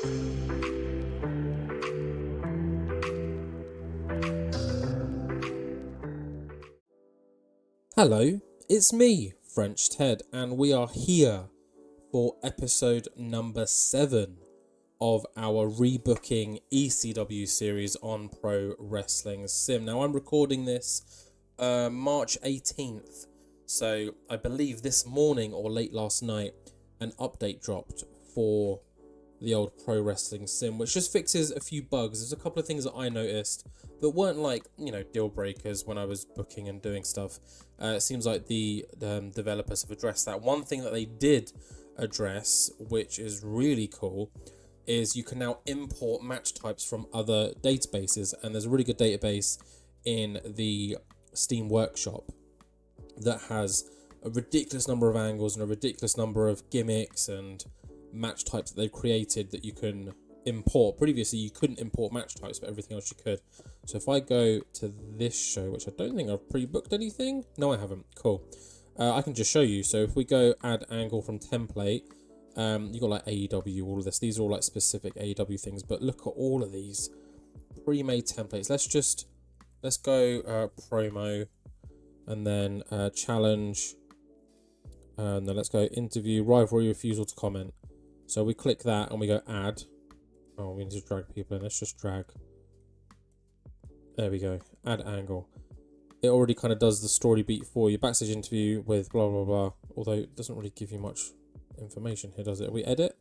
Hello, it's me, French Ted, and we are here for episode number 7 of our rebooking ECW series on Pro Wrestling Sim. Now, I'm recording this March 18th, so I believe this morning or late last night, an update dropped for the old Pro Wrestling Sim, which just fixes a few bugs. There's a couple of things that I noticed that weren't like, deal breakers when I was booking and doing stuff. It seems like the developers have addressed that. One thing that they did address, which is really cool, is you can now import match types from other databases, and there's a really good database in the Steam Workshop that has a ridiculous number of angles and a ridiculous number of gimmicks and match types that they've created that you can import. Previously you couldn't import match types, but everything else you could. So if I go to this show, which I don't think I've pre-booked anything, no I haven't, cool, I can just show you. So if we go add angle from template, you got like AEW, all of this, these are all like specific AEW things, but look at all of these pre-made templates. Let's go promo, and then challenge, and then let's go interview, rivalry, refusal to comment. So we click that and we go add. Oh, we need to drag people in. Let's just drag. There we go. Add angle. It already kind of does the story beat for you. Backstage interview with blah, blah, blah. Although it doesn't really give you much information here, does it? We edit?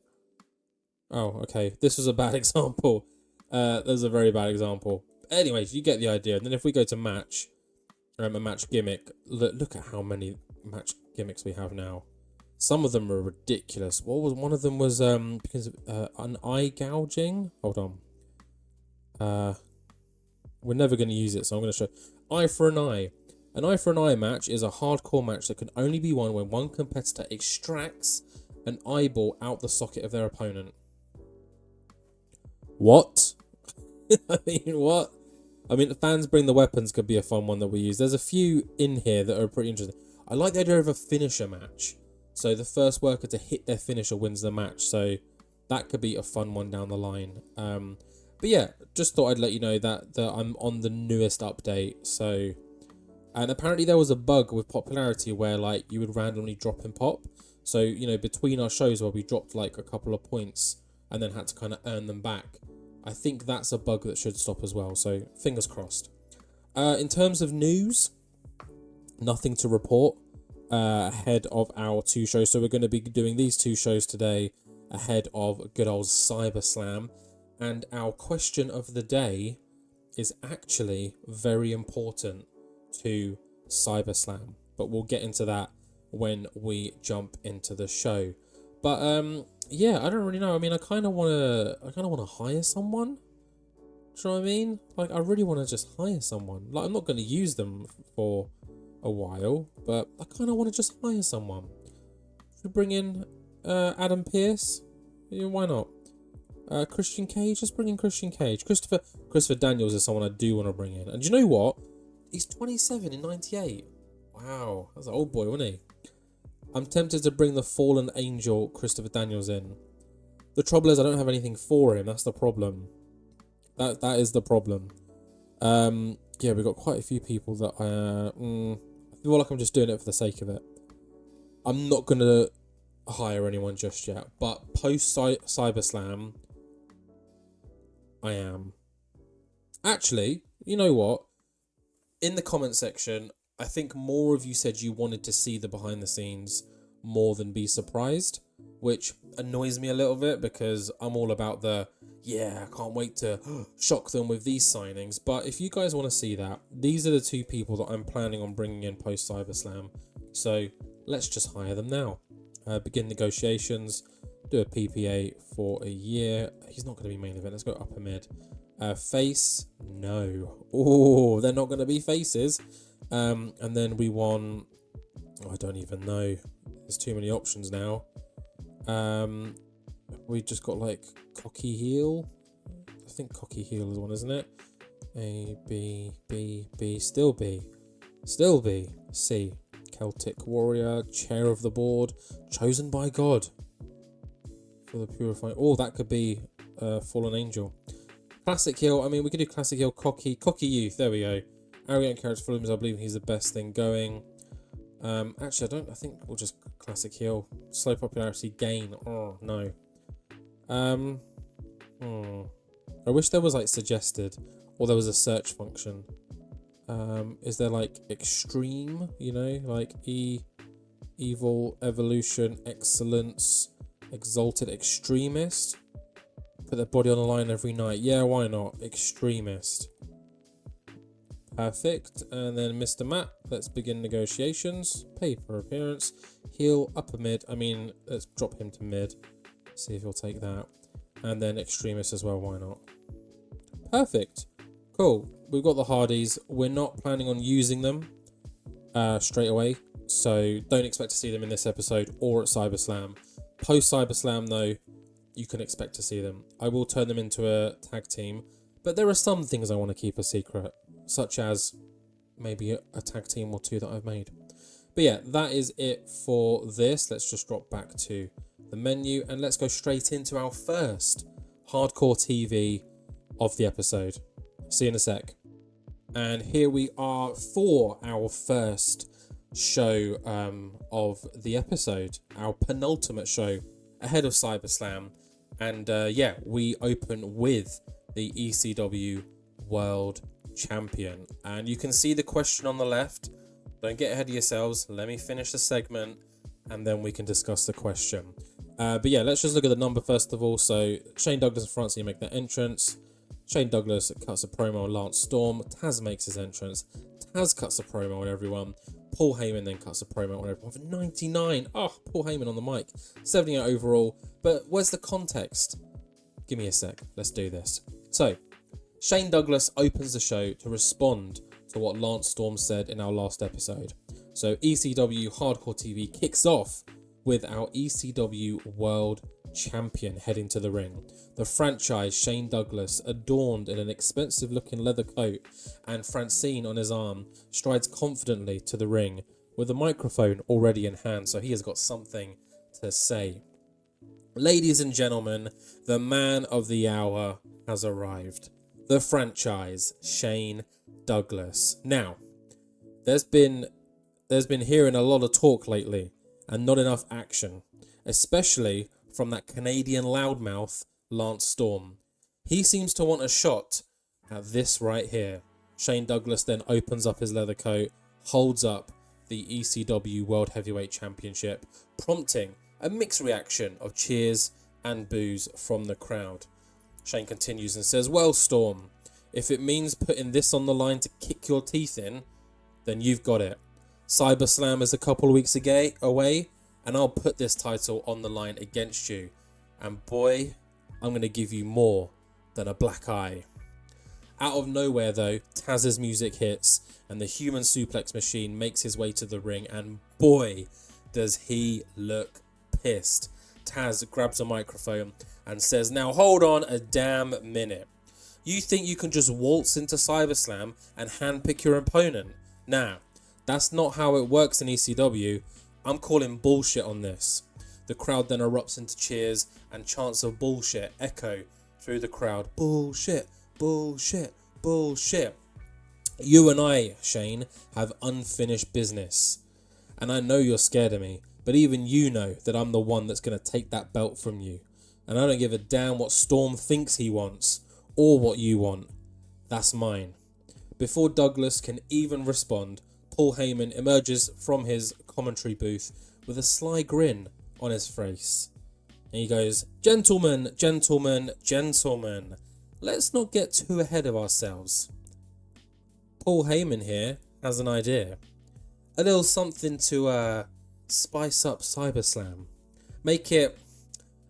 Oh, okay. This was a bad example. There's a very bad example. Anyways, you get the idea. And then if we go to match, a match gimmick, look at how many match gimmicks we have now. Some of them are ridiculous. One of them was because of an eye gouging. Hold on. We're never going to use it, so I'm going to show. Eye for an eye. An eye for an eye match is a hardcore match that can only be won when one competitor extracts an eyeball out the socket of their opponent. What? I mean, what? I mean, fans bring the weapons could be a fun one that we use. There's a few in here that are pretty interesting. I like the idea of a finisher match. So the first worker to hit their finisher wins the match. So that could be a fun one down the line. But yeah, just thought I'd let you know that I'm on the newest update. So, and apparently there was a bug with popularity where like you would randomly drop in pop. So, between our shows where we dropped like a couple of points and then had to kind of earn them back. I think that's a bug that should stop as well. So fingers crossed. In terms of news, nothing to report. Ahead of our 2 shows. So we're going to be doing these 2 shows today ahead of good old CyberSlam. And our question of the day is actually very important to CyberSlam. But we'll get into that when we jump into the show. But yeah, I don't really know. I mean, I kind of want to hire someone. Do you know what I mean? Like, I really want to just hire someone. Like, I'm not going to use them for a while, but I kind of want to just hire someone. If we bring in Adam Pearce, yeah, why not? Christian Cage, let's bring in Christian Cage. Christopher Daniels is someone I do want to bring in. And do you know what? He's 27 in 98. Wow, that's an old boy, wasn't he? I'm tempted to bring the fallen angel Christopher Daniels in. The trouble is I don't have anything for him. That's the problem. That is the problem. Yeah, we've got quite a few people that I feel like I'm just doing it for the sake of it. I'm not going to hire anyone just yet, but post CyberSlam, I am. Actually, you know what? In the comment section, I think more of you said you wanted to see the behind the scenes more than be surprised, which annoys me a little bit because I'm all about I can't wait to shock them with these signings. But if you guys want to see that, these are the 2 people that I'm planning on bringing in post CyberSlam. So let's just hire them now. Begin negotiations, do a PPA for a year. He's not going to be main event. Let's go upper mid. Face, no. Oh, they're not going to be faces. And then we want, I don't even know. There's too many options now. We just got like Cocky Heel. I think Cocky Heel is one, isn't it? A, B, B, B, still B. Still B. C. Celtic Warrior, Chair of the Board, Chosen by God. For the Purifying. Oh, that could be Fallen Angel. Classic heel. I mean, we could do classic heel. Cocky youth. There we go. Arrogant character for him. I believe he's the best thing going. Actually, I think we'll just classic heel. Slow popularity gain. Oh no. I wish there was like suggested, or there was a search function. Is there like extreme? You know, like evil, evolution, excellence, exalted, extremist. Put their body on the line every night. Yeah, why not? Extremist. Perfect. And then Mr. Matt, let's begin negotiations. Pay per appearance. Heel, upper mid. I mean, let's drop him to mid. See if he'll take that. And then extremist as well, why not? Perfect. Cool. We've got the Hardys. We're not planning on using them straight away. So don't expect to see them in this episode or at CyberSlam. Post CyberSlam though, you can expect to see them. I will turn them into a tag team. But there are some things I want to keep a secret, such as maybe a tag team or two that I've made. But yeah, that is it for this. Let's just drop back to the menu and let's go straight into our first hardcore TV of the episode. See you in a sec. And here we are for our first show of the episode, our penultimate show ahead of CyberSlam. And yeah, we open with the ECW World Champion. And you can see the question on the left. Don't get ahead of yourselves. Let me finish the segment and then we can discuss the question. But yeah, let's just look at the number first of all. So Shane Douglas and Francine make their entrance. Shane Douglas cuts a promo on Lance Storm. Taz makes his entrance. Taz cuts a promo on everyone. Paul Heyman then cuts a promo on everyone for 99. Oh, Paul Heyman on the mic. 78 overall. But where's the context? Give me a sec. Let's do this. So, Shane Douglas opens the show to respond to what Lance Storm said in our last episode. So, ECW Hardcore TV kicks off with our ECW World Champion heading to the ring. The franchise Shane Douglas, adorned in an expensive looking leather coat, and Francine on his arm, strides confidently to the ring with a microphone already in hand, so he has got something to say. Ladies and gentlemen, the man of the hour has arrived. The franchise Shane Douglas. Now, there's been hearing a lot of talk lately and not enough action, especially from that Canadian loudmouth Lance Storm. He seems to want a shot at this right here. Shane Douglas then opens up his leather coat, holds up the ECW World Heavyweight Championship, prompting a mixed reaction of cheers and boos from the crowd. Shane continues and says, "Well, Storm, if it means putting this on the line to kick your teeth in, then you've got it. CyberSlam is a couple of weeks away, and I'll put this title on the line against you. And boy, I'm going to give you more than a black eye." Out of nowhere though, Taz's music hits and the human suplex machine makes his way to the ring, and boy, does he look pissed. Taz grabs a microphone and says, "Now hold on a damn minute. You think you can just waltz into CyberSlam and handpick your opponent? Nah, that's not how it works in ECW. I'm calling bullshit on this." The crowd then erupts into cheers and chants of bullshit echo through the crowd. Bullshit, bullshit, bullshit. You and I, Shane, have unfinished business. And I know you're scared of me, but even you know that I'm the one that's going to take that belt from you. And I don't give a damn what Storm thinks he wants or what you want. That's mine. Before Douglas can even respond, Paul Heyman emerges from his commentary booth with a sly grin on his face. And he goes, "Gentlemen, gentlemen, gentlemen, let's not get too ahead of ourselves." Paul Heyman here has an idea. A little something to spice up CyberSlam. Make it,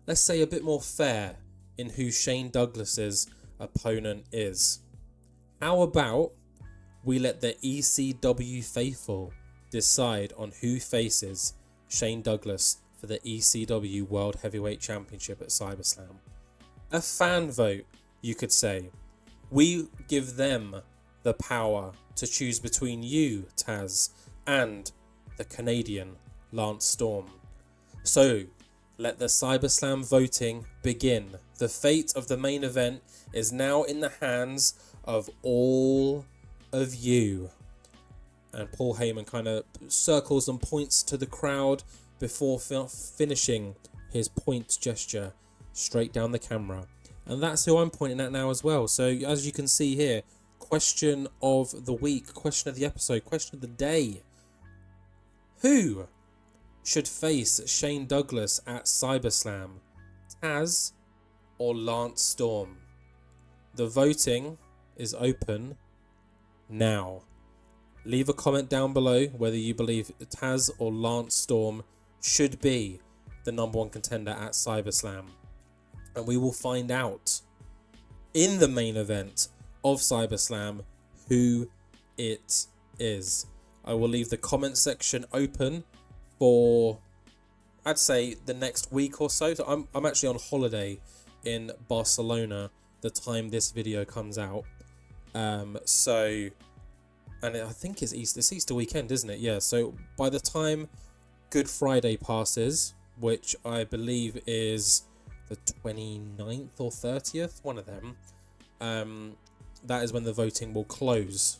let's say, a bit more fair in who Shane Douglas's opponent is. How about we let the ECW faithful decide on who faces Shane Douglas for the ECW World Heavyweight Championship at CyberSlam? A fan vote, you could say. We give them the power to choose between you, Taz, and the Canadian Lance Storm. So, let the CyberSlam voting begin. The fate of the main event is now in the hands of all of you. And Paul Heyman kind of circles and points to the crowd before finishing his point gesture straight down the camera. And that's who I'm pointing at now as well. So as you can see here, question of the week, question of the episode, question of the day. Who should face Shane Douglas at CyberSlam? Taz or Lance Storm? The voting is open now. Leave a comment down below whether you believe Taz or Lance Storm should be the #1 contender at CyberSlam. And we will find out in the main event of CyberSlam who it is. I will leave the comment section open for, I'd say, the next week or so. So I'm actually on holiday in Barcelona the time this video comes out. And I think it's Easter weekend, isn't it? Yeah, so by the time Good Friday passes, which I believe is the 29th or 30th, one of them, that is when the voting will close,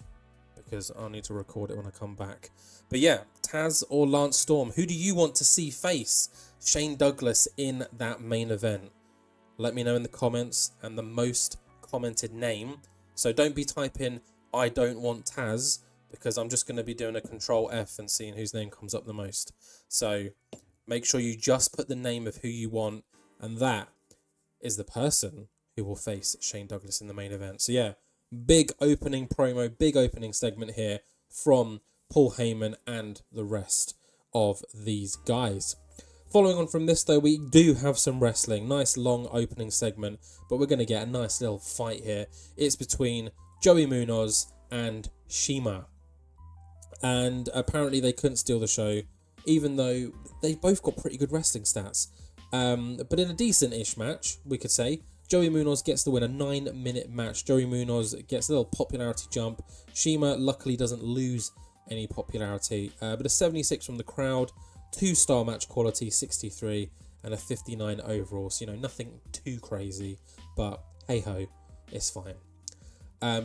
because I'll need to record it when I come back. But yeah, Taz or Lance Storm, who do you want to see face Shane Douglas in that main event? Let me know in the comments, and the most commented name. So don't be typing I don't want Taz, because I'm just going to be doing a Control F and seeing whose name comes up the most. So make sure you just put the name of who you want, and that is the person who will face Shane Douglas in the main event. So yeah, big opening promo, big opening segment here from Paul Heyman and the rest of these guys. Following on from this though, we do have some wrestling. Nice long opening segment, but we're going to get a nice little fight here. It's between Joey Munoz and Shima. And apparently they couldn't steal the show, even though they both got pretty good wrestling stats. But in a decent-ish match, we could say, Joey Munoz gets the win, a 9-minute match. Joey Munoz gets a little popularity jump. Shima luckily doesn't lose any popularity, but a 76 from the crowd, 2-star match quality, 63, and a 59 overall. So, nothing too crazy, but hey-ho, it's fine.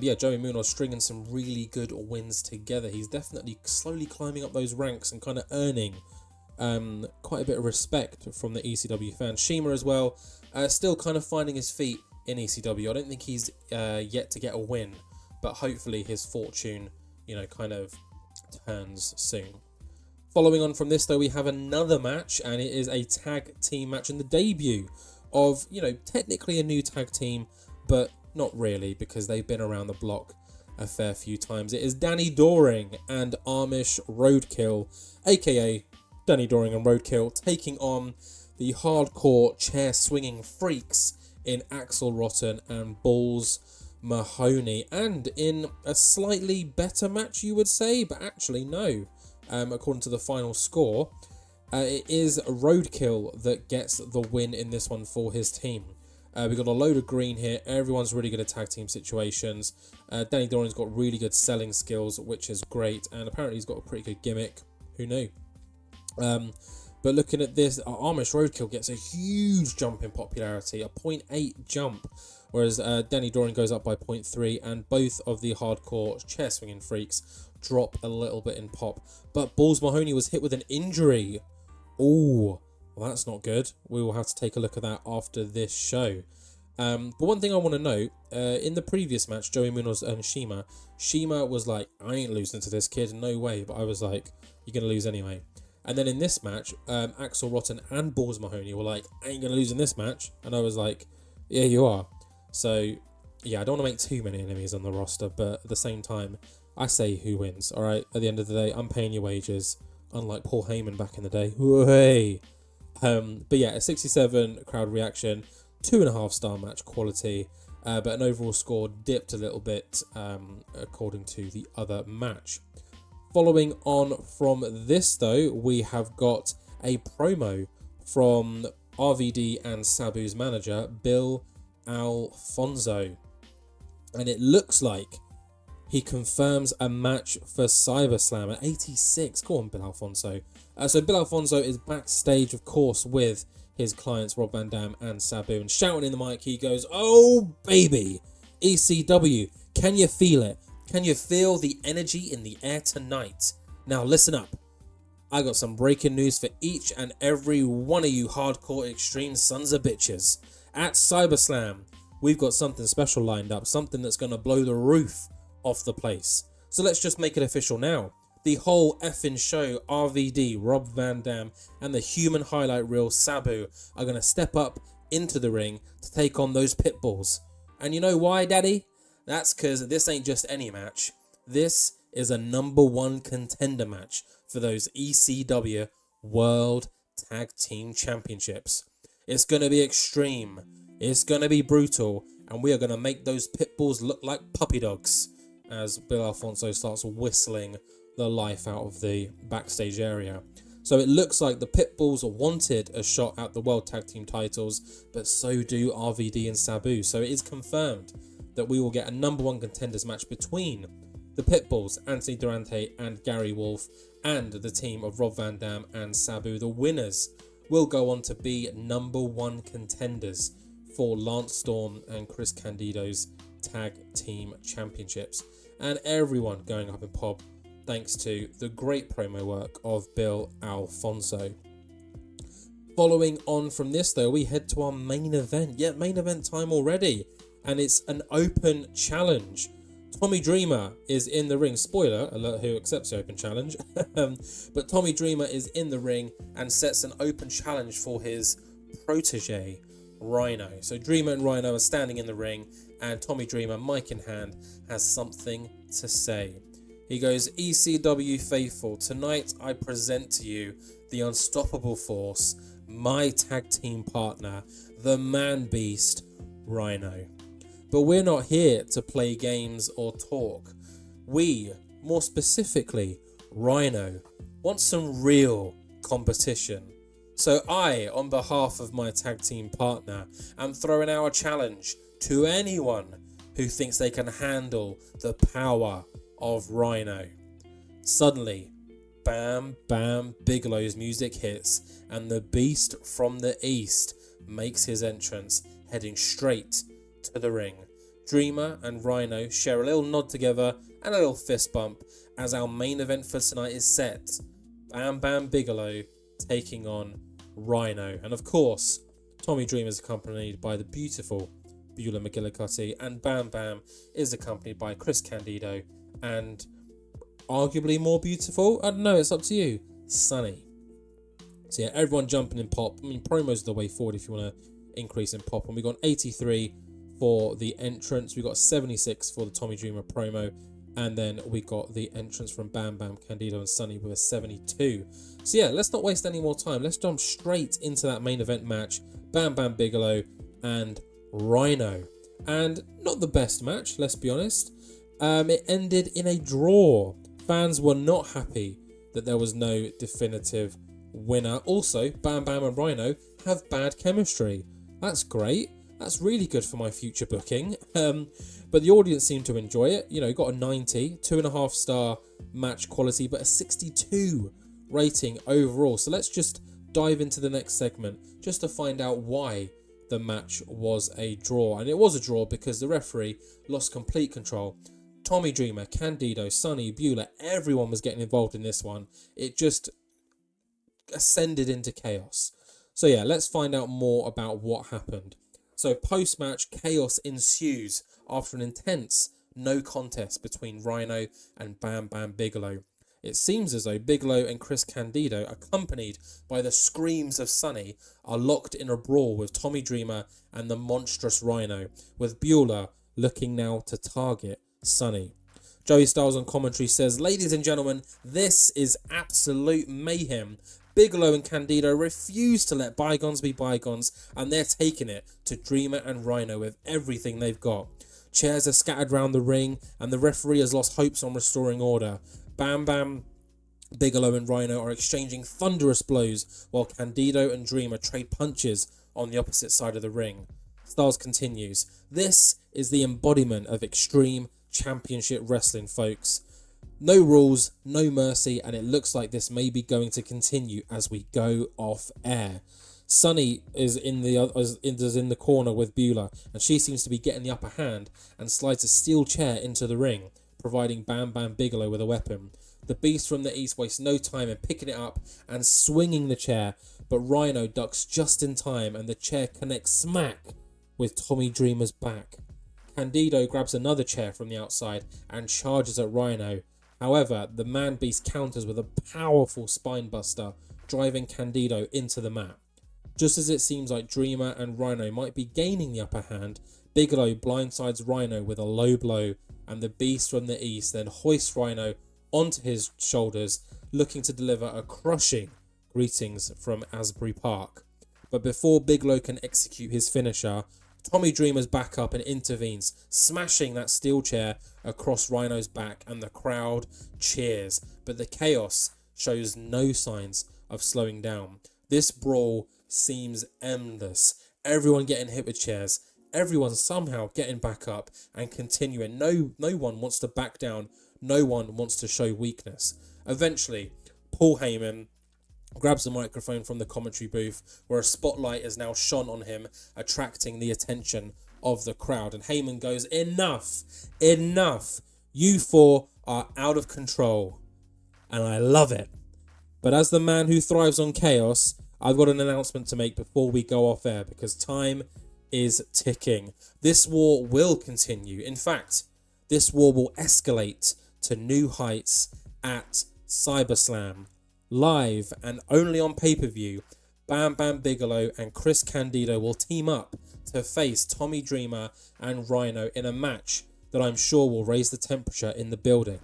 Yeah, Joey Munoz stringing some really good wins together. He's definitely slowly climbing up those ranks and kind of earning quite a bit of respect from the ECW fans. Shima as well, still kind of finding his feet in ECW. I don't think he's yet to get a win, but hopefully his fortune, kind of turns soon. Following on from this, though, we have another match, and it is a tag team match in the debut of, technically a new tag team, but not really, because they've been around the block a fair few times. It is Danny Doring and Amish Roadkill, aka Danny Doring and Roadkill, taking on the hardcore chair swinging freaks in Axel Rotten and Balls Mahoney, and in a slightly better match, you would say, but actually no. According to the final score, it is Roadkill that gets the win in this one for his team. We got a load of green here. Everyone's really good at tag team situations. Danny Doring's got really good selling skills, which is great. And apparently he's got a pretty good gimmick. Who knew? But looking at this, Amish Roadkill gets a huge jump in popularity, a 0.8 jump. Whereas Danny Doring goes up by 0.3. And both of the hardcore chair swinging freaks drop a little bit in pop. But Balls Mahoney was hit with an injury. Ooh. Well, that's not good. We will have to take a look at that after this show. But one thing I want to note, in the previous match, Joey Munoz and Shima was like, I ain't losing to this kid, no way. But I was like, you're going to lose anyway. And then in this match, Axel Rotten and Balls Mahoney were like, I ain't going to lose in this match. And I was like, yeah, you are. So, yeah, I don't want to make too many enemies on the roster. But at the same time, I say who wins, all right? At the end of the day, I'm paying your wages. Unlike Paul Heyman back in the day. Way. But yeah, a 67 crowd reaction, 2.5-star match quality, but an overall score dipped a little bit according to the other match. Following on from this, though, we have got a promo from RVD and Sabu's manager, Bill Alfonso. And it looks like he confirms a match for CyberSlam at 86. Go on, Bill Alfonso. So Bill Alfonso is backstage, of course, with his clients Rob Van Dam and Sabu, and shouting in the mic, he goes, "Oh baby, ECW, can you feel it? Can you feel the energy in the air tonight? Now listen up. I got some breaking news for each and every one of you hardcore extreme sons of bitches. At CyberSlam, we've got something special lined up, something that's going to blow the roof off the place. So let's just make it official now. The whole effing show, RVD, Rob Van Dam, and the human highlight reel, Sabu, are going to step up into the ring to take on those pit bulls. And you know why, Daddy? That's because this ain't just any match. This is a #1 contender match for those ECW World Tag Team Championships. It's going to be extreme. It's going to be brutal. And we are going to make those pit bulls look like puppy dogs as Bill Alfonso starts whistling the life out of the backstage area. So it looks like the pit bulls wanted a shot at the World Tag Team titles, but so do RVD and Sabu. So it is confirmed that we will get a #1 contenders match between the Pitbulls, Anthony Durante and Gary Wolf, and the team of Rob Van Dam and Sabu. The winners will go on to be #1 contenders for Lance Storm and Chris Candido's Tag Team Championships. And everyone going up in pop thanks to the great promo work of Bill Alfonso. Following on from this though, we head to our main event. Yeah, main event time already. And it's an open challenge. Tommy Dreamer is in the ring. Spoiler alert, who accepts the open challenge. But Tommy Dreamer is in the ring and sets an open challenge for his protege, Rhino. So Dreamer and Rhino are standing in the ring, and Tommy Dreamer, mic in hand, has something to say. He goes, "ECW faithful, tonight I present to you the unstoppable force, my tag team partner, the man beast, Rhino. But we're not here to play games or talk. We, more specifically, Rhino, want some real competition. So I, on behalf of my tag team partner, am throwing out a challenge to anyone who thinks they can handle the power of Rhino." Suddenly, Bam Bam Bigelow's music hits, and the beast from the east makes his entrance, heading straight to the ring. Dreamer and Rhino share a little nod together and a little fist bump as our main event for tonight is set. Bam Bam Bigelow taking on Rhino. And of course, Tommy Dreamer is accompanied by the beautiful Beulah McGillicuddy, and Bam Bam is accompanied by Chris Candido and arguably more beautiful, I don't know, it's up to you, Sunny. So yeah, everyone jumping in pop. I mean, promos are the way forward if you want to increase in pop. And we got 83 for the entrance. We got 76 for the Tommy Dreamer promo. And then we got the entrance from Bam Bam, Candido and Sunny with a 72. So yeah, let's not waste any more time. Let's jump straight into that main event match. Bam Bam Bigelow and Rhino. And not the best match, let's be honest. It ended in a draw. Fans were not happy that there was no definitive winner. Also, Bam Bam and Rhino have bad chemistry. That's great. That's really good for my future booking. But the audience seemed to enjoy it. You know, got a 90, 2.5 star match quality, but a 62 rating overall. So let's just dive into the next segment just to find out why the match was a draw. And it was a draw because the referee lost complete control. Tommy Dreamer, Candido, Sunny, Beulah, everyone was getting involved in this one. It just ascended into chaos. So yeah, let's find out more about what happened. So post-match, chaos ensues after an intense no contest between Rhino and Bam Bam Bigelow. It seems as though Bigelow and Chris Candido, accompanied by the screams of Sunny, are locked in a brawl with Tommy Dreamer and the monstrous Rhino, with Beulah looking now to target Sunny. Joey Styles on commentary says, "Ladies and gentlemen, this is absolute mayhem. Bigelow and Candido refuse to let bygones be bygones, and they're taking it to Dreamer and Rhino with everything they've got. Chairs are scattered round the ring, and the referee has lost hopes on restoring order. Bam Bam, Bigelow and Rhino are exchanging thunderous blows, while Candido and Dreamer trade punches on the opposite side of the ring." Styles continues, "This is the embodiment of extreme championship wrestling, folks. No rules, no mercy, and it looks like this may be going to continue as we go off air." Sunny is in the corner with Beulah, and she seems to be getting the upper hand and slides a steel chair into the ring, providing Bam Bam Bigelow with a weapon. The Beast from the East wastes no time in picking it up and swinging the chair, but Rhino ducks just in time and the chair connects smack with Tommy Dreamer's back. Candido grabs another chair from the outside and charges at Rhino. However, the Man Beast counters with a powerful spine buster, driving Candido into the mat. Just as it seems like Dreamer and Rhino might be gaining the upper hand, Bigelow blindsides Rhino with a low blow, and the Beast from the East then hoists Rhino onto his shoulders, looking to deliver a crushing greetings from Asbury Park. But before Bigelow can execute his finisher, Tommy Dreamer's back up and intervenes, smashing that steel chair across Rhino's back, and the crowd cheers. But the chaos shows no signs of slowing down. This brawl seems endless. Everyone getting hit with chairs, everyone somehow getting back up and continuing. No one wants to back down. No one wants to show weakness. Eventually, Paul Heyman grabs the microphone from the commentary booth, where a spotlight is now shone on him, attracting the attention of the crowd. And Heyman goes, "Enough! Enough! You four are out of control." And I love it. But as the man who thrives on chaos, I've got an announcement to make before we go off air, because time is ticking. This war will continue. In fact, this war will escalate to new heights at CyberSlam. Live and only on pay-per-view, Bam Bam Bigelow and Chris Candido will team up to face Tommy Dreamer and Rhino in a match that I'm sure will raise the temperature in the building.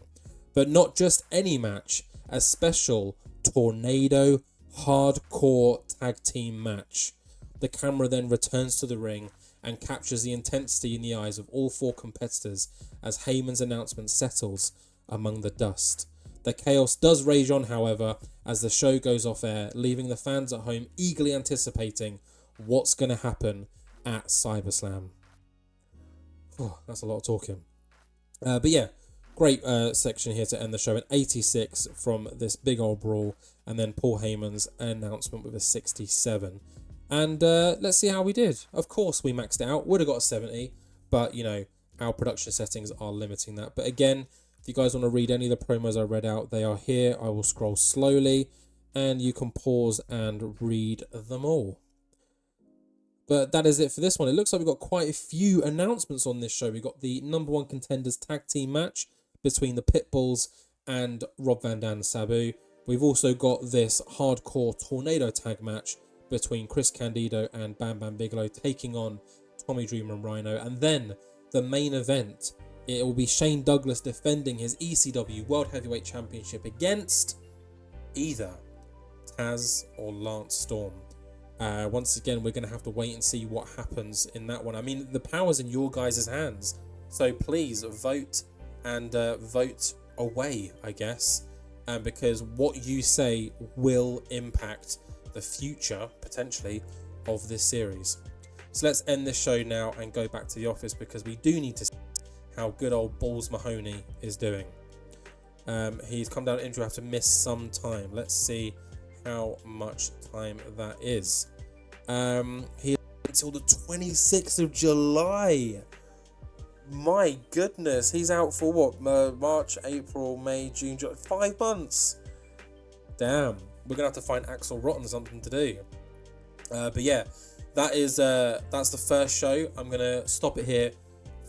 But not just any match, a special Tornado Hardcore Tag Team match. The camera then returns to the ring and captures the intensity in the eyes of all four competitors as Heyman's announcement settles among the dust. The chaos does rage on, however, as the show goes off air, leaving the fans at home eagerly anticipating what's going to happen at CyberSlam. Oh, that's a lot of talking. But yeah, great section here to end the show. An 86 from this big old brawl, and then Paul Heyman's announcement with a 67. And let's see how we did. Of course, we maxed it out. Would have got a 70, but, you know, our production settings are limiting that. But again, if you guys want to read any of the promos I read out, they are here. I will scroll slowly, and you can pause and read them all. But that is it for this one. It looks like we've got quite a few announcements on this show. We've got the number one contenders tag team match between the Pitbulls and Rob Van Dam and Sabu. We've also got this hardcore tornado tag match between Chris Candido and Bam Bam Bigelow taking on Tommy Dreamer and Rhino. And then the main event, it will be Shane Douglas defending his ECW World Heavyweight Championship against either Taz or Lance Storm. Once again, we're going to have to wait and see what happens in that one. I mean, the power's in your guys' hands. So please vote and vote away, I guess. Because what you say will impact the future, potentially, of this series. So let's end this show now and go back to the office, because we do need to see how good old Balls Mahoney is doing. He's come down injury after miss some time. Let's see how much time that is. He until the 26th of July. My goodness, he's out for what? March, April, May, June, July, 5 months. Damn, we're gonna have to find Axel Rotten something to do. But yeah, that's the first show. I'm gonna stop it here.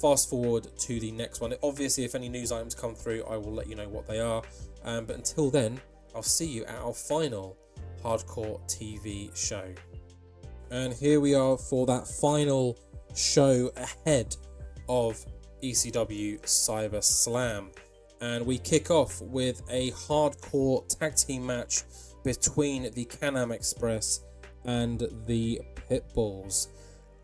Fast forward to the next one. Obviously, if any news items come through, I will let you know what they are. But until then, I'll see you at our final Hardcore TV show. And here we are for that final show ahead of ECW CyberSlam. And we kick off with a hardcore tag team match between the Can-Am Express and the Pitbulls.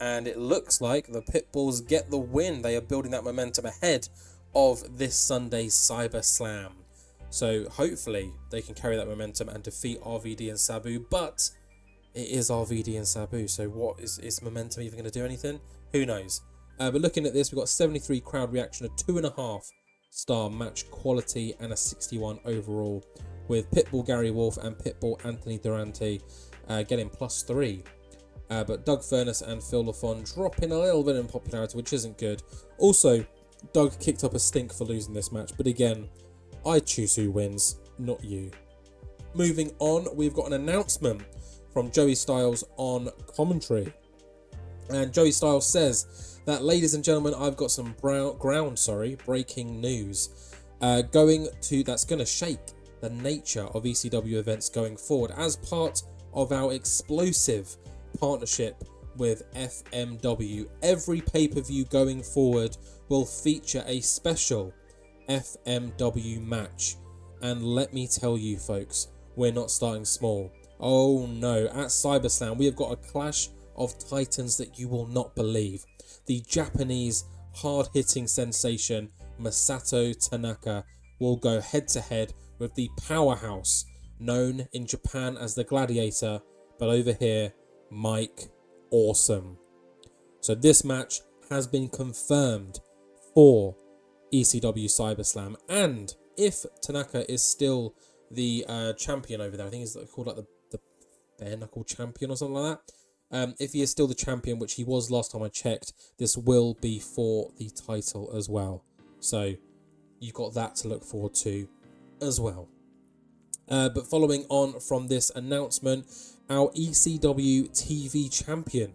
And it looks like the Pitbulls get the win. They are building that momentum ahead of this Sunday's CyberSlam. So hopefully they can carry that momentum and defeat RVD and Sabu. But it is RVD and Sabu, so what is momentum even going to do anything? Who knows? But looking at this, we've got 73 crowd reaction, a 2.5 star match quality, and a 61 overall, with Pitbull Gary Wolf and Pitbull Anthony Durante getting +3 But Doug Furness and Phil LaFon dropping a little bit in popularity, which isn't good. Also, Doug kicked up a stink for losing this match, but again, I choose who wins, not you. Moving on, we've got an announcement from Joey Styles on commentary. And Joey Styles says that, ladies and gentlemen, I've got some breaking news that's going to shake the nature of ECW events going forward as part of our explosive partnership with FMW. Every pay-per-view going forward will feature a special FMW match. And let me tell you, folks, we're not starting small. Oh no, at CyberSlam, we have got a clash of titans that you will not believe. The Japanese hard-hitting sensation Masato Tanaka will go head-to-head with the powerhouse known in Japan as the Gladiator, but over here, Mike Awesome. So this match has been confirmed for ECW CyberSlam, and if Tanaka is still the champion over there, I think he's called like the bare knuckle champion or something like that. If he is still the champion, which he was last time I checked, this will be for the title as well. So you've got that to look forward to as well. But following on from this announcement, our ECW TV champion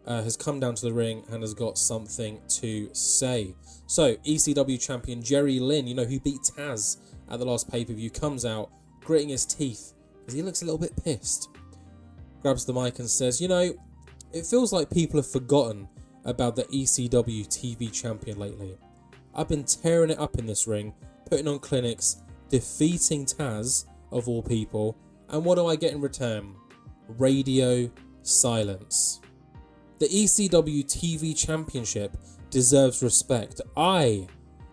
has come down to the ring and has got something to say. So ECW champion Jerry Lynn, you know, who beat Taz at the last pay-per-view, comes out gritting his teeth because he looks a little bit pissed. Grabs the mic and says, you know, it feels like people have forgotten about the ECW TV champion lately. I've been tearing it up in this ring, putting on clinics, defeating Taz, of all people, and what do I get in return? Radio silence. The ECW TV championship deserves respect. I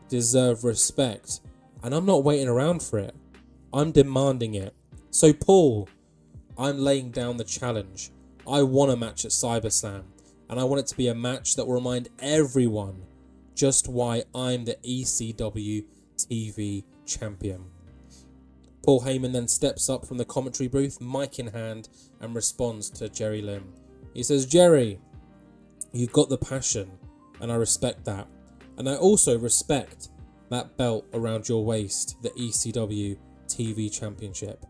deserve respect, and I'm not waiting around for it. I'm demanding it. So Paul, I'm laying down the challenge. I want a match at CyberSlam, and I want it to be a match that will remind everyone just why I'm the ECW TV champion. Paul Heyman then steps up from the commentary booth, mic in hand, and responds to Jerry Lynn. He says, Jerry, you've got the passion, and I respect that. And I also respect that belt around your waist, the ECW TV championship.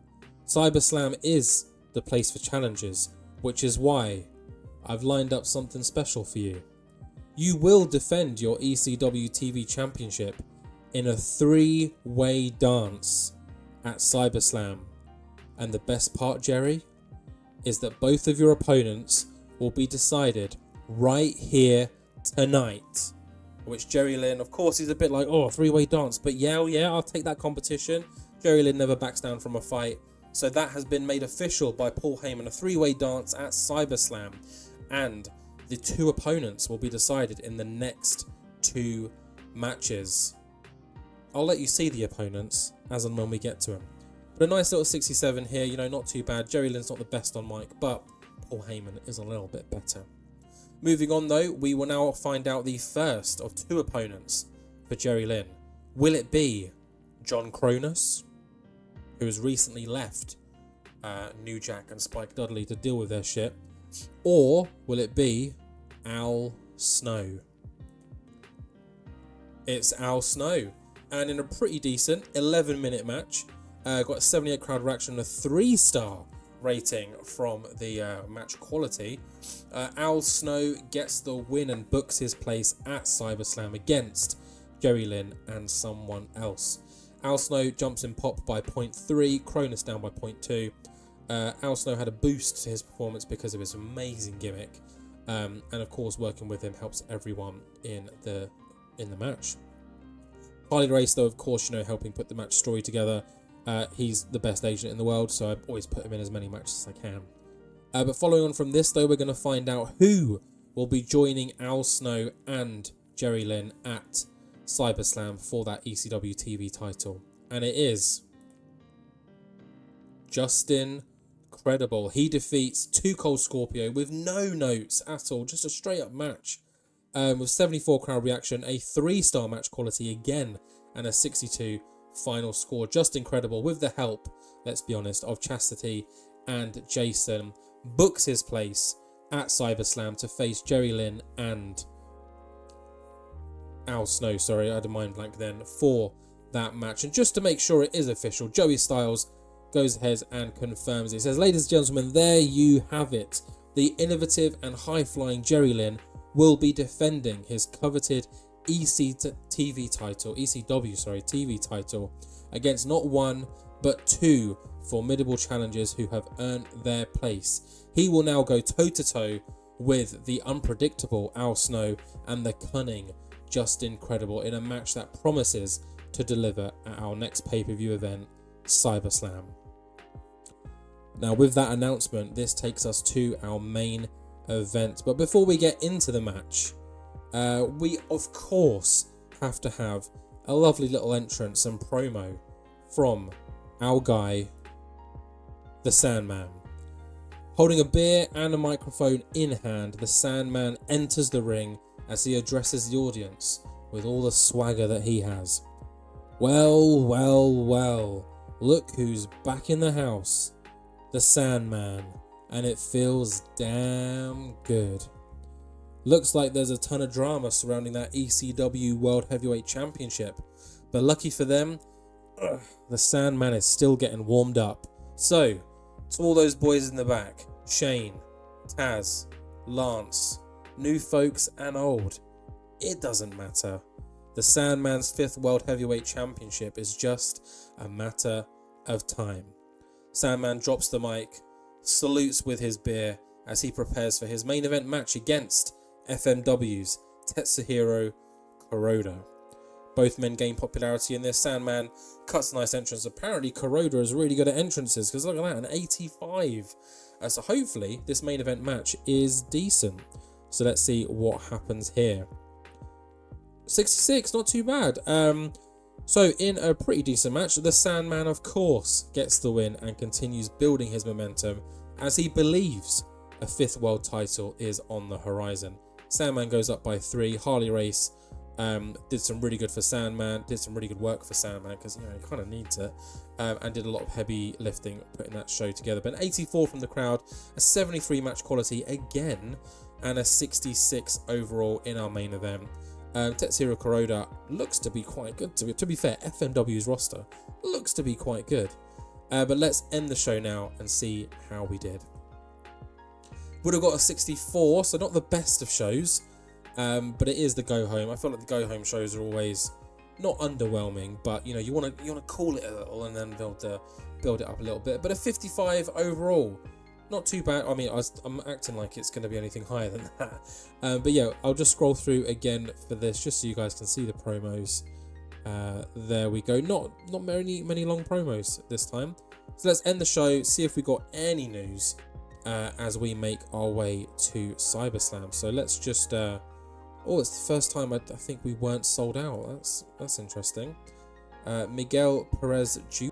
CyberSlam is the place for challenges, which is why I've lined up something special for you. You will defend your ECW TV championship in a 3-way dance at CyberSlam. And the best part, Jerry, is that both of your opponents will be decided right here tonight. Which Jerry Lynn, of course, he's a bit like, oh, a 3-way dance, but yeah, I'll take that competition. Jerry Lynn never backs down from a fight. So that has been made official by Paul Heyman, a 3-way dance at CyberSlam. And the 2 opponents will be decided in the next 2 matches. I'll let you see the opponents as and when we get to them. But a nice little 67 here, you know, not too bad. Jerry Lynn's not the best on mic, but Paul Heyman is a little bit better. Moving on though, we will now find out the first of 2 opponents for Jerry Lynn. Will it be John Cronus, who has recently left New Jack and Spike Dudley to deal with their shit, or will it be Al Snow? It's Al Snow, and in a pretty decent 11-minute match, got a 78 crowd reaction, a 3-star rating from the match quality. Al Snow gets the win and books his place at CyberSlam against Jerry Lynn and someone else. Al Snow jumps in pop by 0.3, Cronus down by 0.2. Al Snow had a boost to his performance because of his amazing gimmick, and of course working with him helps everyone in the match. Harley Race, though, of course, you know, helping put the match story together. He's the best agent in the world, so I always put him in as many matches as I can. But following on from this, though, we're going to find out who will be joining Al Snow and Jerry Lynn at CyberSlam for that ECW TV title. And it is Justin Credible. He defeats Too Cold Scorpio with no notes at all, just a straight up match. With 74 crowd reaction, a 3-star match quality again, and a 62 final score. Just incredible, with the help, let's be honest, of Chastity and Jason, books his place at CyberSlam to face Jerry Lynn and Al Snow, sorry, I had a mind blank then, for that match. And just to make sure it is official, Joey Styles goes ahead and confirms it. He says, ladies and gentlemen, there you have it. The innovative and high-flying Jerry Lynn will be defending his coveted ECW TV title against not one, but two formidable challengers who have earned their place. He will now go toe-to-toe with the unpredictable Al Snow and the cunning Justin Credible in a match that promises to deliver at our next pay-per-view event, CyberSlam. Now, with that announcement, this takes us to our main event. But before we get into the match, we of course have to have a lovely little entrance and promo from our guy, the Sandman. Holding a beer and a microphone in hand, the Sandman enters the ring as he addresses the audience with all the swagger that he has. Well, well, well, look who's back in the house, the Sandman, and it feels damn good. Looks like there's a ton of drama surrounding that ECW World Heavyweight Championship, but lucky for them, the Sandman is still getting warmed up. So, to all those boys in the back, Shane, Taz, Lance, new folks and old, it doesn't matter. The Sandman's 5th World Heavyweight Championship is just a matter of time. Sandman drops the mic, salutes with his beer as he prepares for his main event match against FMW's Tetsuhiro Kuroda. Both men gain popularity in this. Sandman cuts a nice entrance. Apparently Kuroda is really good at entrances, because look at that, an 85. So hopefully this main event match is decent. So let's see what happens here. 66, not too bad. So in a pretty decent match, the Sandman of course gets the win and continues building his momentum as he believes a 5th world title is on the horizon. Sandman goes up by 3. Harley Race did some really good for Sandman, did some really good work for Sandman, because you know he kind of needs it, and did a lot of heavy lifting putting that show together. But an 84 from the crowd, a 73 match quality again, and a 66 overall in our main event. Tetsuhiro Kuroda looks to be quite good. To be fair, FMW's roster looks to be quite good. But let's end the show now and see how we did. Would have got a 64, so not the best of shows, but it is the go home. I feel like the go home shows are always not underwhelming, but you know you want to call it a little and then build it up a little bit. But a 55 overall, not too bad. I mean, I'm acting like it's going to be anything higher than that. But yeah, I'll just scroll through again for this just so you guys can see the promos. There we go. Not many long promos this time. So let's end the show. See if we got any news as we make our way to CyberSlam. So let's just. Oh, it's the first time I think we weren't sold out. That's interesting. Miguel Perez Jr.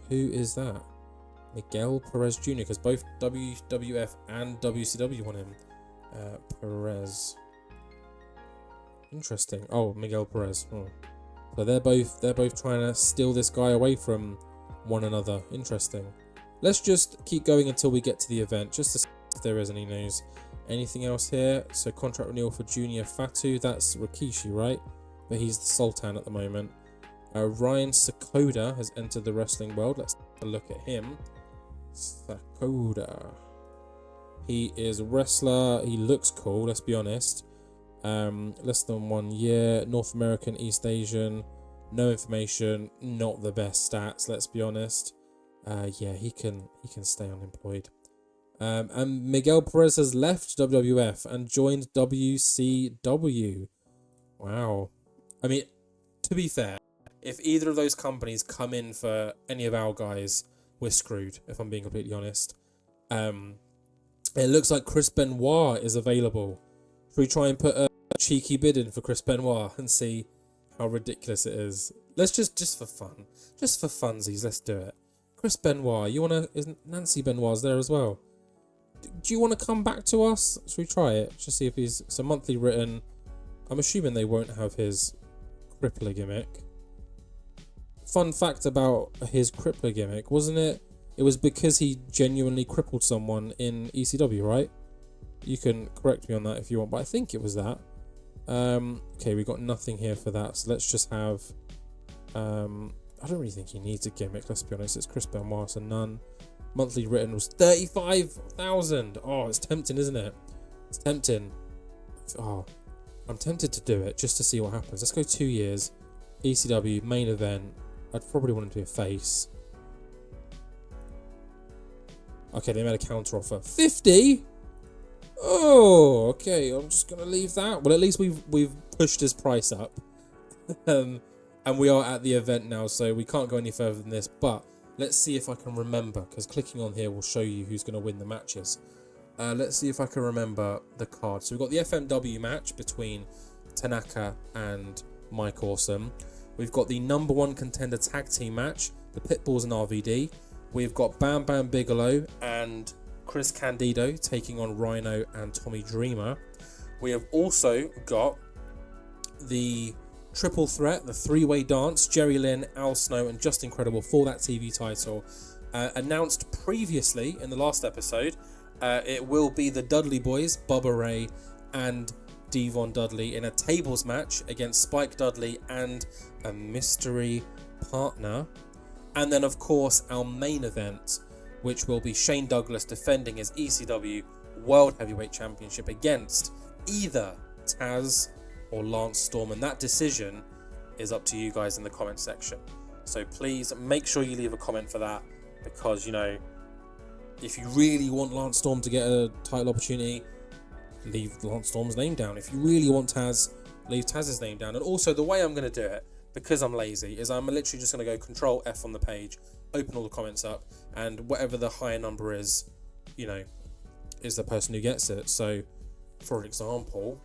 Who is that? Miguel Perez Jr. Because both WWF and WCW want him. Perez. Interesting. Oh, Miguel Perez. So they're both trying to steal this guy away from one another. Interesting. Let's just keep going until we get to the event, just to see if there is any news. Anything else here? So contract renewal for Junior Fatu. That's Rikishi, right? But he's the Sultan at the moment. Ryan Sakoda has entered the wrestling world. Let's take a look at him. Sakoda. He is a wrestler. He looks cool, let's be honest. Less than 1 year. North American, East Asian. No information. Not the best stats, let's be honest. Yeah, he can stay unemployed. And Miguel Perez has left WWF and joined WCW. Wow. I mean, to be fair, if either of those companies come in for any of our guys, we're screwed, if I'm being completely honest. It looks like Chris Benoit is available. Should we try and put a cheeky bid in for Chris Benoit and see how ridiculous it is? Let's just for fun. Just for funsies, let's do it. Chris Benoit, isn't Nancy Benoit's there as well? Do you want to come back to us? Should we try it? Just see if it's a monthly written. I'm assuming they won't have his crippler gimmick. Fun fact about his crippler gimmick, wasn't it? It was because he genuinely crippled someone in ECW, right? You can correct me on that if you want, but I think it was that. Okay, we got nothing here for that, so let's just have... I don't really think he needs a gimmick, let's be honest. It's Chris Benoit, so none. Monthly written was 35,000. Oh, it's tempting, isn't it? It's tempting. Oh, I'm tempted to do it just to see what happens. Let's go 2 years. ECW, main event. I'd probably want him to be a face. Okay, they made a counter offer. 50? Oh, okay. I'm just gonna leave that. Well, at least we've pushed his price up, and we are at the event now, so we can't go any further than this. But let's see if I can remember, because clicking on here will show you who's gonna win the matches. Let's see if I can remember the card. So we've got the FMW match between Tanaka and Mike Awesome. We've got the #1 contender tag team match, the Pitbulls and RVD. We've got Bam Bam Bigelow and Chris Candido taking on Rhino and Tommy Dreamer. We have also got the triple threat, the three-way dance, Jerry Lynn, Al Snow and Just Incredible for that TV title. Announced previously in the last episode, it will be the Dudley Boys, Bubba Ray and Devon Dudley in a tables match against Spike Dudley and a mystery partner. And then, of course, our main event, which will be Shane Douglas defending his ECW World Heavyweight Championship against either Taz or Lance Storm. And that decision is up to you guys in the comment section. So please make sure you leave a comment for that, because, you know, if you really want Lance Storm to get a title opportunity, leave Lance Storm's name down. If you really want Taz, leave Taz's name down. And also, the way I'm going to do it, because I'm lazy, is I'm literally just going to go Control F on the page, open all the comments up, and whatever the higher number is, you know, is the person who gets it. So, for example,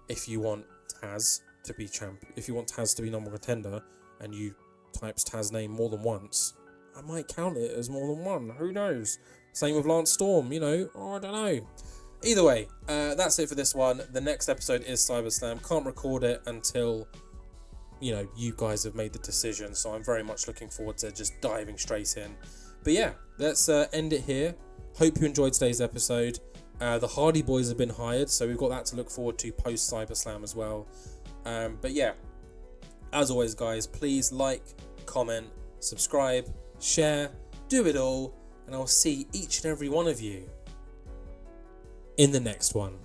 if you want Taz to be if you want Taz to be #1 contender, and you types Taz's name more than once, I might count it as more than one. Who knows? Same with Lance Storm, you know. Oh, I don't know. Either way, that's it for this one. The next episode is CyberSlam. Can't record it until, you know, you guys have made the decision. So I'm very much looking forward to just diving straight in. But yeah, let's end it here. Hope you enjoyed today's episode. The Hardy Boys have been hired, so we've got that to look forward to post CyberSlam as well. But yeah, as always, guys, please like, comment, subscribe, share, do it all, and I'll see each and every one of you in the next one.